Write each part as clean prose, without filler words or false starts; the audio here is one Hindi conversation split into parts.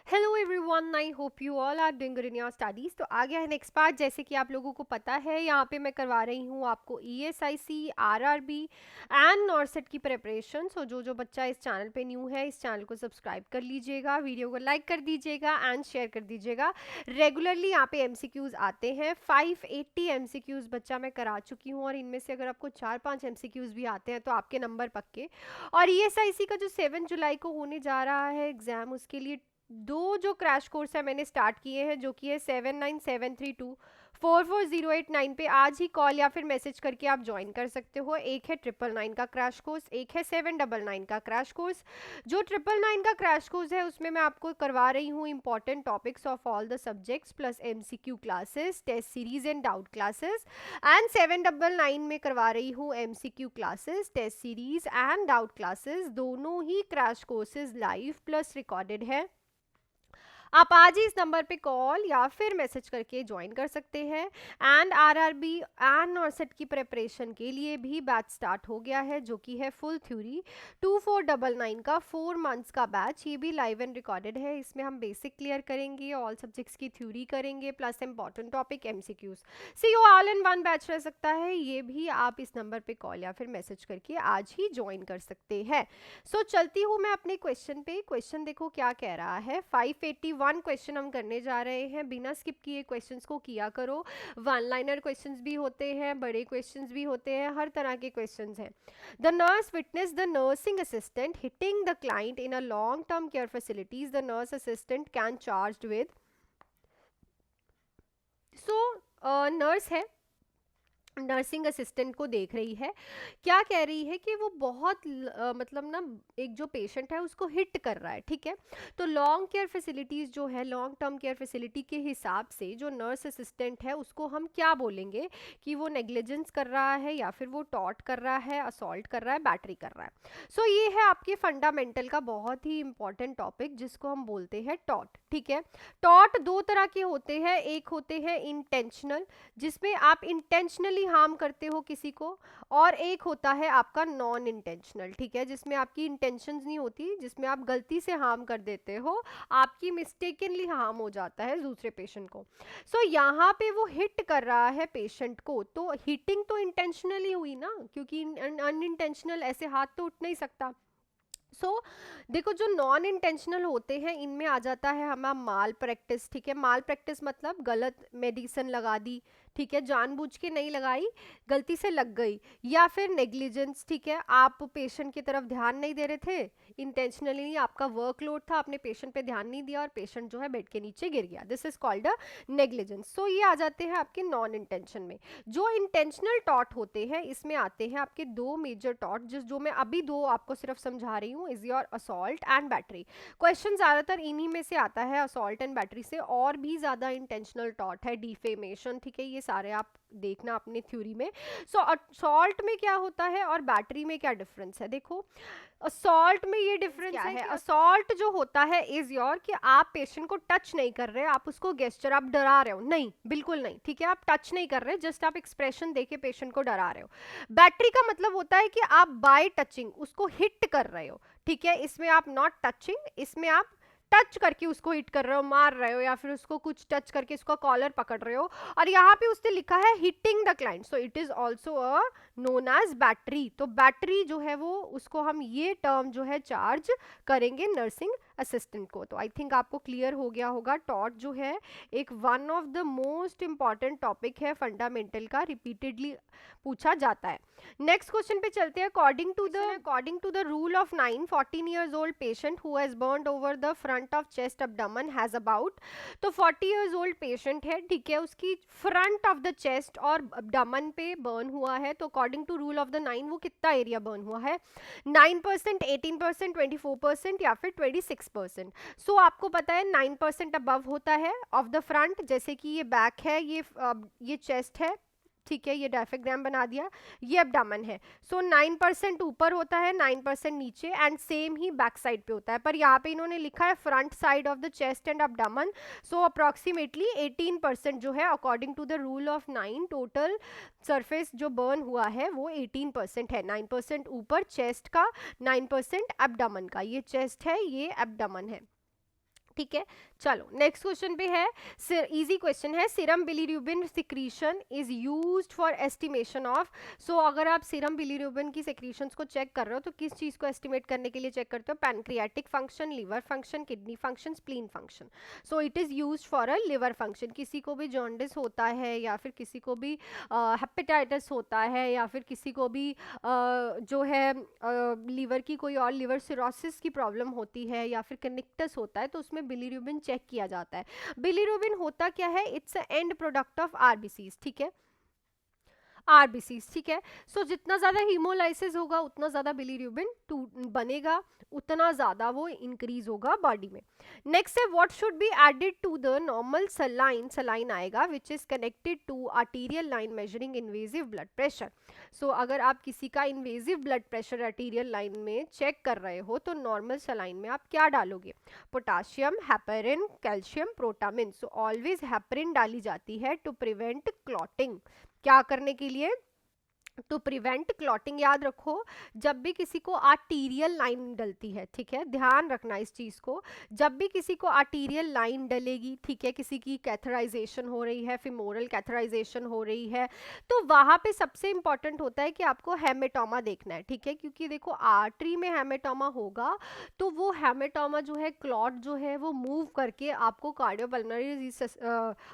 Hello everyone, I hope you all are doing good in your studies. तो आ गया है नेक्स्ट पार्ट। जैसे कि आप लोगों को पता है, यहाँ पे मैं करवा रही हूँ आपको ईएसआईसी, आरआरबी एंड नॉर्सेट की प्रिपरेशन। सो जो जो बच्चा इस चैनल पे न्यू है, इस चैनल को सब्सक्राइब कर लीजिएगा, वीडियो को लाइक कर दीजिएगा एंड शेयर कर दीजिएगा। रेगुलरली यहाँ पे एमसीक्यूज आते हैं। 580 एमसीक्यूज बच्चा मैं करा चुकी हूँ, और इनमें से अगर आपको 4-5 एमसीक्यूज भी आते हैं तो आपके नंबर पक्के। और ईएसआईसी का जो 7 जुलाई को होने जा रहा है एग्जाम, उसके लिए दो जो क्रैश कोर्स है मैंने स्टार्ट किए हैं, जो कि है 7973244089 पे आज ही कॉल या फिर मैसेज करके आप ज्वाइन कर सकते हो। एक है 999 का क्रैश कोर्स, एक है 799 का क्रैश कोर्स। जो 999 का क्रैश कोर्स है उसमें मैं आपको करवा रही हूँ important topics of all the subjects plus MCQ classes, test series and doubt classes. And 799 में करवा रही हूँ MCQ classes, test series and doubt classes. दोनों ही crash courses live plus recorded है। आप आज ही इस नंबर पे कॉल या फिर मैसेज करके ज्वाइन कर सकते हैं। एंड आरआरबी एंड नॉर्सेट की प्रिपरेशन के लिए भी बैच स्टार्ट हो गया है, जो कि है फुल थ्योरी 2499 का 4 मंथ्स का बैच। ये भी लाइव एंड रिकॉर्डेड है। इसमें हम बेसिक क्लियर करेंगे, ऑल सब्जेक्ट्स की थ्योरी करेंगे plus important topic MCQs. C O all in one batch रह सकता है। ये भी आप इस नंबर पे कॉल या फिर मैसेज करके आज ही ज्वाइन कर सकते हैं। सो चलती हूँ मैं अपने क्वेश्चन पे। क्वेश्चन देखो क्या कह रहा है। 581 क्वेश्चन हम करने जा रहे हैं। बिना स्किप किए क्वेश्चंस को किया करो। वन लाइनर क्वेश्चंस भी होते हैं, बड़े क्वेश्चंस भी होते हैं, हर तरह के क्वेश्चंस हैं। The nurse witness the nursing assistant hitting the client in a long term care facilities. The nurse assistant can charged with. So nurse है, नर्सिंग असिस्टेंट को देख रही है। क्या कह रही है कि वो बहुत मतलब ना, एक जो पेशेंट है उसको हिट कर रहा है। ठीक है, तो लॉन्ग केयर फैसिलिटीज़ जो है, लॉन्ग टर्म केयर फैसिलिटी के हिसाब से जो नर्स असिस्टेंट है उसको हम क्या बोलेंगे कि वो नेग्लिजेंस कर रहा है, या फिर वो टॉट कर रहा है, असॉल्ट कर रहा है, बैटरी कर रहा है। सो ये है आपके फंडामेंटल का बहुत ही इंपॉर्टेंट टॉपिक, जिसको हम बोलते हैं टॉट। ठीक है, टॉट दो तरह के होते हैं। एक होते हैं इंटेंशनल, जिसमें आप इंटेंशनली हार्म करते हो किसी को, और एक होता है आपका नॉन इंटेंशनल। ठीक है, जिसमें आपकी इंटेंशंस नहीं होती, जिसमें आप गलती से हार्म कर देते हो, आपकी मिस्टेकनली हार्म हो जाता है दूसरे पेशेंट को। सो यहाँ पे वो हिट कर रहा है पेशेंट को, तो हिटिंग तो इंटेंशनली हुई ना, क्योंकि अनइंटेंशनल ऐसे हाथ तो उठ नहीं सकता। देखो, जो नॉन इंटेंशनल होते हैं इनमें आ जाता है हमारा माल प्रैक्टिस। ठीक है, माल प्रैक्टिस मतलब गलत मेडिसिन लगा दी। ठीक है, जानबूझ के नहीं लगाई, गलती से लग गई। या फिर नेग्लिजेंस। ठीक है, आप पेशेंट की तरफ ध्यान नहीं दे रहे थे, इंटेंशनली आपका वर्कलोड था, आपने पेशेंट पे ध्यान नहीं दिया और पेशेंट जो है बेड के नीचे गिर गया। This is called a negligence. So ये आ जाते हैं आपके नॉन इंटेंशन में। जो इंटेंशनल टॉट होते हैं, इसमें आते हैं आपके दो मेजर टॉट, जो मैं अभी दो आपको सिर्फ समझा रही हूँ, is your assault and battery. Question ज्यादातर इन्हीं में से आता है, असॉल्ट एंड बैटरी से। और भी ज्यादा इंटेंशनल टॉट है डिफेमेशन। ठीक है, ये सारे आप देखना अपनी थ्योरी में। सो असॉल्ट में क्या होता है और बैटरी में क्या डिफरेंस है, देखो। असॉल्ट में ये डिफरेंस क्या है है कि असॉल्ट जो होता है इज योर कि आप पेशेंट को टच नहीं कर रहे, आप उसको गेस्चर, आप डरा रहे हो नहीं, बिल्कुल नहीं। ठीक है, आप टच नहीं कर रहे, जस्ट आप एक्सप्रेशन देके पेशेंट को डरा रहे हो। बैटरी का मतलब होता है कि आप बाय टचिंग उसको हिट कर रहे हो। ठीक है, इसमें आप नॉट टचिंग, इसमें आप टच करके उसको हिट कर रहे हो, मार रहे हो, या फिर उसको कुछ टच करके उसका कॉलर पकड़ रहे हो। और यहाँ पे उसने लिखा है hitting the client, so it is also a known as battery. तो बैटरी जो है वो, उसको हम ये टर्म जो है चार्ज करेंगे नर्सिंग असिस्टेंट को। तो आई थिंक आपको क्लियर हो गया होगा। टॉट जो है एक one of the most important topic है फंडामेंटल का, रिपीटेडली पूछा जाता है। नेक्स्ट क्वेश्चन पे चलते हैं। According to the rule of 9, 14 years old patient who has burned over the front of chest abdomen has about. तो 40 ईयर्स ओल्ड पेशेंट है। ठीक है, उसकी फ्रंट ऑफ द चेस्ट और एब्डोमेन पे बर्न हुआ है। तो according to rule of the 9 वो कितना एरिया बर्न हुआ है? 9%, 18%, 24% या फिर 26%। सो आपको पता है 9% अबव होता है ऑफ द फ्रंट, जैसे कि ये बैक है, ये चेस्ट है। ठीक है, ये डायफ्राम बना दिया, ये एब्डोमेन है। सो 9% ऊपर होता है, 9% नीचे, एंड सेम ही बैक साइड पे होता है। पर यहाँ पे इन्होंने लिखा है front side of the chest and abdomen. So approximately 18% जो है according to the rule of 9, total surface जो बर्न हुआ है वो 18% है। 9% ऊपर चेस्ट का, 9% एब्डोमेन का। ये चेस्ट है, ये एब्डोमेन है। ठीक है। चलो नेक्स्ट क्वेश्चन पे है, इजी क्वेश्चन है, serum bilirubin secretion is used for estimation of. So अगर आप सीरम बिलीरुबिन की सिक्रीशंस को चेक कर रहे हो तो किस चीज को एस्टिमेट करने के लिए चेक करते हो? Pancreatic function, liver function, kidney function, spleen function. So it is used for a liver function. किसी को भी जॉन्डिस होता है या फिर किसी को भी हेपेटाइटिस होता है या फिर किसी को भी जो है लीवर की कोई और लिवर सिरोसिस की प्रॉब्लम होती है या फिर कनिक्टस होता है, तो उसमें बिलीरुबिन चेक किया जाता है। बिलीरुबिन होता क्या है? It's a and product of RBCs, ठीक है, आरबीसीज, ठीक है। सो जितना ज्यादा हीमोलाइसिस होगा उतना ज्यादा बिलीरुबिन बनेगा, उतना ज्यादा वो इंक्रीज होगा बॉडी में। नेक्स्ट है, what should be added to the normal saline, saline आएगा which is connected to arterial line measuring invasive blood pressure. So अगर आप किसी का invasive blood pressure arterial line में चेक कर रहे हो तो नॉर्मल सलाइन में आप क्या डालोगे? Potassium, heparin, calcium, protamine. So always heparin डाली जाती है टू प्रिवेंट क्लॉटिंग। क्या करने के लिए? To prevent clotting. याद रखो, जब भी किसी को आर्टीरियल लाइन डलती है, ठीक है, ध्यान रखना इस चीज को, जब भी किसी को आर्टीरियल लाइन डलेगी, ठीक है, किसी की कैथराइजेशन हो रही है, फिमोरल कैथराइजेशन हो रही है, तो वहां पे सबसे इंपॉर्टेंट होता है कि आपको हेमेटोमा देखना है, ठीक है, क्योंकि देखो आर्टरी में हेमेटोमा होगा तो वो हेमेटोमा जो है, क्लॉट जो है वो मूव करके आपको कार्डियोपल्मोनरी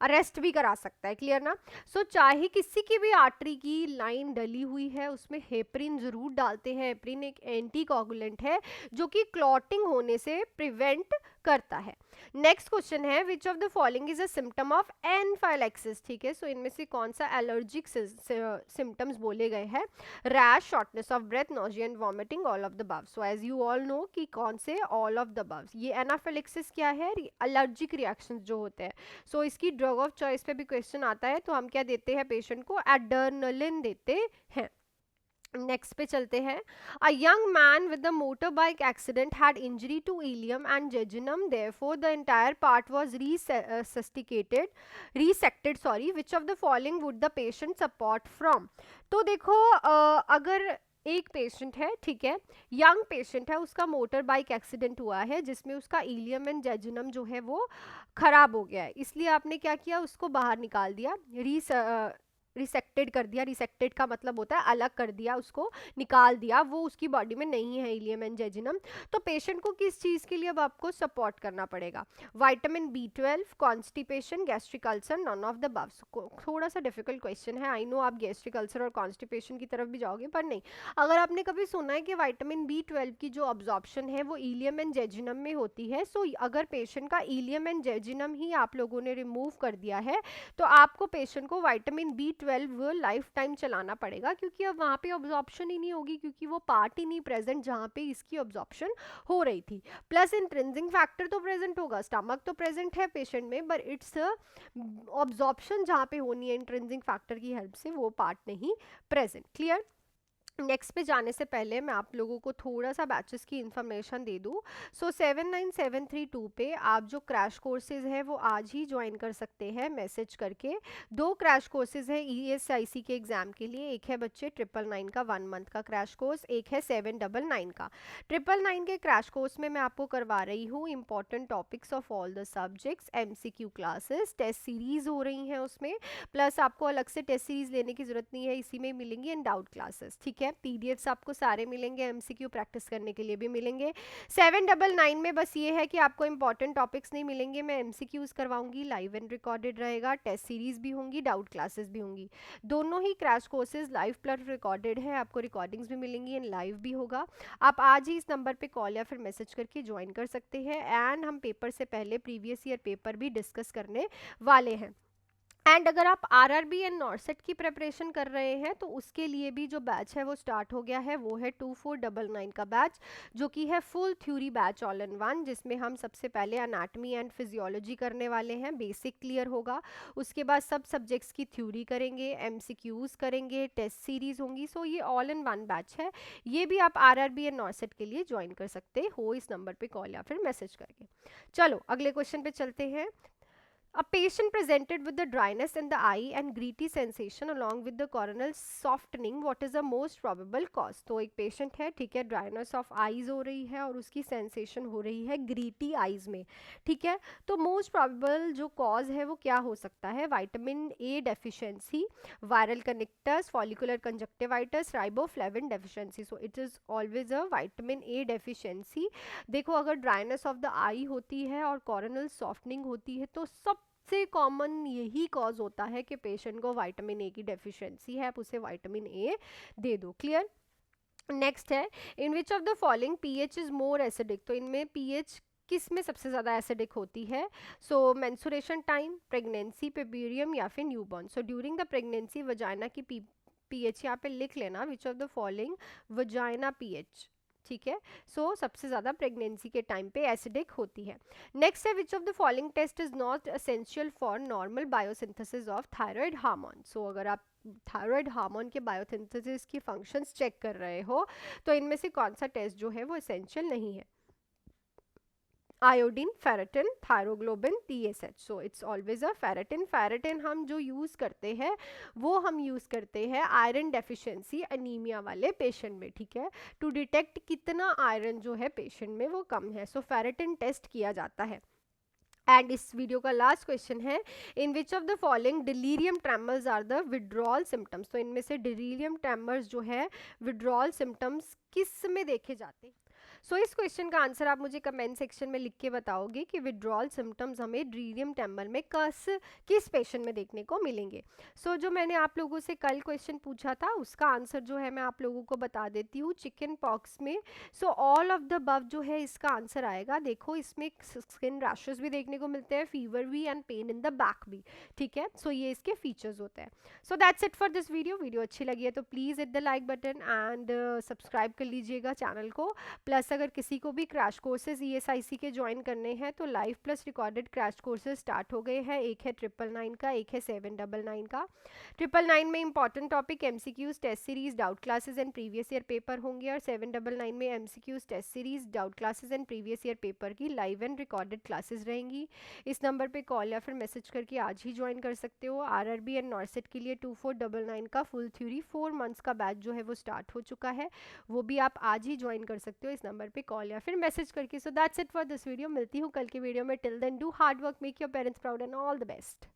अरेस्ट भी करा सकता है। क्लियर ना? सो चाहे किसी की भी आर्टरी की लाइन डली हुई है उसमें हेपरिन जरूर डालते हैं। हेपरिन एक एंटीकोगुलेंट है जो कि क्लॉटिंग होने से प्रिवेंट करता है। नेक्स्ट क्वेश्चन है, which of the following is a symptom of anaphylaxis, ठीक है। सो इनमें से कौन सा एलर्जिक सिम्टम्स बोले गए हैं? Rash, shortness of breath, nausea and vomiting, all of the above. So as you all know कि कौन से ऑल ऑफ द अबव। ये एनाफाइलैक्सिस क्या है? एलर्जिक रिएक्शंस जो होते हैं। सो इसकी ड्रग ऑफ चॉइस पे भी क्वेश्चन आता है तो हम क्या देते हैं पेशेंट को? एड्रेनालिन देते हैं। नेक्स्ट पे चलते हैं, a young man with the motor bike accident had injury to ileum and jejunum, therefore the entire part was resected, sorry, which of the following would the patient support from. तो देखो अगर एक पेशेंट है, ठीक है, यंग पेशेंट है, उसका मोटर बाइक एक्सीडेंट हुआ है जिसमें उसका इलियम एंड जेजुनम जो है वो खराब हो गया है, इसलिए आपने क्या किया? उसको बाहर निकाल दिया, रिसेक्टेड कर दिया। रिसेक्टेड का मतलब होता है अलग कर दिया, उसको निकाल दिया, वो उसकी बॉडी में नहीं है इलियम एंड जेजुनम। तो पेशेंट को किस चीज के लिए अब आपको सपोर्ट करना पड़ेगा? Vitamin B12, constipation, gastric ulcer, none of the above. थोड़ा सा डिफिकल्ट क्वेश्चन है, आई नो आप गैस्ट्रिक अल्सर और कॉन्स्टिपेशन की तरफ भी जाओगे, पर नहीं। अगर आपने कभी सुना है कि विटामिन B12 की जो अब्जॉर्प्शन है वो इलियम एंड जेजुनम में होती है, सो अगर पेशेंट का इलियम एंड जेजुनम ही आप लोगों ने रिमूव कर दिया है तो आपको पेशेंट को विटामिन B12 लाइफ टाइम चलाना पड़ेगा, क्योंकि अब वहाँ पे ऑब्जॉर्प्शन ही नहीं होगी, क्योंकि वो पार्ट ही नहीं प्रेजेंट जहाँ पे इसकी ऑब्जॉर्प्शन हो रही थी। प्लस इंट्रिंसिक फैक्टर तो प्रेजेंट होगा, स्टमक तो प्रेजेंट है पेशेंट में, बट इट्स ऑब्जॉर्प्शन जहाँ पे होनी है इंट्रिंसिक फैक्टर की हेल्प से वो पार्ट नहीं प्रेजेंट। क्लियर? नेक्स्ट पे जाने से पहले मैं आप लोगों को थोड़ा सा बैचेस की इंफॉर्मेशन दे दूँ। सो 79732 पे आप जो क्रैश कोर्सेज है वो आज ही ज्वाइन कर सकते हैं मैसेज करके। 2 क्रैश कोर्सेज है ESIC के एग्जाम के लिए, एक है बच्चे 999 का 1 मंथ का क्रैश कोर्स, एक है 799 का। 999 के क्रैश कोर्स में मैं आपको करवा रही हूँ important topics of all the subjects, MCQ classes, test series हो रही हैं उसमें, प्लस आपको अलग से टेस्ट सीरीज लेने की जरूरत नहीं है, इसी में मिलेंगी, एंड डाउट क्लासेस, ठीक है। PDFs आपको सारे मिलेंगे, MCQ प्रैक्टिस करने के लिए भी मिलेंगे। 799 में बस ये है कि आपको इंपॉर्टेंट टॉपिक्स नहीं मिलेंगे, मैं MCQs करवाऊंगी, लाइव एंड रिकॉर्डेड रहेगा, टेस्ट सीरीज भी होंगी, डाउट क्लासेस भी होंगी। दोनों ही crash courses live plus recorded है, आपको रिकॉर्डिंग्स भी मिलेंगी एंड लाइव भी होगा। आप आज ही इस नंबर पे कॉल या फिर मैसेज करके ज्वाइन कर सकते हैं। एंड हम पेपर से पहले प्रीवियस ईयर पेपर भी डिस्कस करने वाले हैं। एंड अगर आप RRB एंड नॉर्सेट की प्रिपरेशन कर रहे हैं तो उसके लिए भी जो बैच है वो स्टार्ट हो गया है, वो है 2499 का बैच, जो कि है full theory batch all in one, जिसमें हम सबसे पहले एनाटमी एंड फिजियोलॉजी करने वाले हैं, बेसिक क्लियर होगा, उसके बाद सब सब्जेक्ट्स की थ्योरी करेंगे, MCQs करेंगे, टेस्ट सीरीज होंगी। सो ये ऑल इन वन बैच है, ये भी आप RRB एंड नॉर्सेट के लिए ज्वाइन कर सकते हो इस नंबर पे कॉल या फिर मैसेज करके। चलो अगले क्वेश्चन पे चलते हैं। A patient presented with the dryness in the eye and gritty sensation along with the coronal softening. What is the most probable cause? तो एक पेशेंट है, ठीक है, ड्राइनेस ऑफ आईज हो रही है और उसकी सेंसेशन हो रही है ग्रीटी आईज में, ठीक है। तो मोस्ट प्रोबेबल जो कॉज है वो क्या हो सकता है? Vitamin A deficiency, viral connectors, follicular conjunctivitis, riboflavin deficiency. So it is always a vitamin A deficiency. देखो अगर ड्राइनेस ऑफ द आई होती है और कॉर्नल सॉफ्टनिंग होती है तो सबसे कॉमन यही कॉज होता है कि पेशेंट को विटामिन ए की डेफिशिएंसी है, आप उसे विटामिन ए दे दो। क्लियर? नेक्स्ट है, in which of the following pH is more acidic. तो इनमें पीएच किस में सबसे ज़्यादा एसिडिक होती है? सो मेंसुरेशन टाइम, प्रेगनेंसी, पेब्यूरियम या फिर newborn. So during the pregnancy vagina की पीएच यहाँ पे लिख लेना, विच of the following vagina pH, ठीक है। सो सबसे ज़्यादा प्रेगनेंसी के टाइम पे एसिडिक होती है। नेक्स्ट है, which of the following test is not essential for normal biosynthesis of thyroid hormone. So अगर आप थायराइड हार्मोन के बायोसिंथेसिस की फंक्शंस चेक कर रहे हो तो इनमें से कौन सा टेस्ट जो है वो एसेंशियल नहीं है? Iodine, ferritin, thyroglobin, TSH. So it's always a ferritin. Ferritin हम जो यूज़ करते हैं वो हम यूज़ करते हैं आयरन डेफिशिएंसी अनीमिया वाले पेशेंट में, ठीक है, टू डिटेक्ट कितना आयरन जो है पेशेंट में वो कम है। सो फेरेटिन टेस्ट किया जाता है। एंड इस वीडियो का लास्ट क्वेश्चन है, in which of the following delirium tremors are the withdrawal symptoms. तो इनमें से डिलीरियम ट्रेमर्स जो है विड्रॉल सिम्टम्स किस में देखे जाते हैं? सो इस क्वेश्चन का आंसर आप मुझे कमेंट सेक्शन में लिख के बताओगे कि विड्रॉल सिम्टम्स हमें डिलीरियम ट्रेमर में किस पेशेंट में देखने को मिलेंगे। सो जो मैंने आप लोगों से कल क्वेश्चन पूछा था उसका आंसर जो है मैं आप लोगों को बता देती हूँ, चिकन पॉक्स में। So all of the above जो है इसका आंसर आएगा। देखो इसमें स्किन रैशेस भी देखने को मिलते हैं, फीवर भी and pain in the back भी, ठीक है। सो ये इसके फीचर्स होते हैं। सो that's it for this video अच्छी लगी है तो please hit the like button and subscribe कर लीजिएगा चैनल को। प्लस अगर किसी को भी क्रैश कोर्सेज ESIC के ज्वाइन करने हैं तो live plus recorded crash courses start हो गए हैं। एक है 999 का, एक है 799 का। 999 में important topic MCQs, test series, doubt classes and previous year paper होंगे और 799 में MCQs, test series, doubt classes and previous year paper की लाइव एंड रिकॉर्डेड क्लासेस रहेंगी। इस नंबर पे कॉल या फिर मैसेज करके आज ही ज्वाइन कर सकते हो। RRB एंड नॉर्सेट के लिए 2499 का फुल थ्योरी 4 मंथ्स का बैच जो है वो स्टार्ट हो चुका है, वो भी आप आज ही ज्वाइन कर सकते हो इस नंबर पे कॉल या फिर मैसेज करके। So that's it for this video. मिलती हूँ कल की वीडियो में। Till then do hard work, make your parents proud and all the best.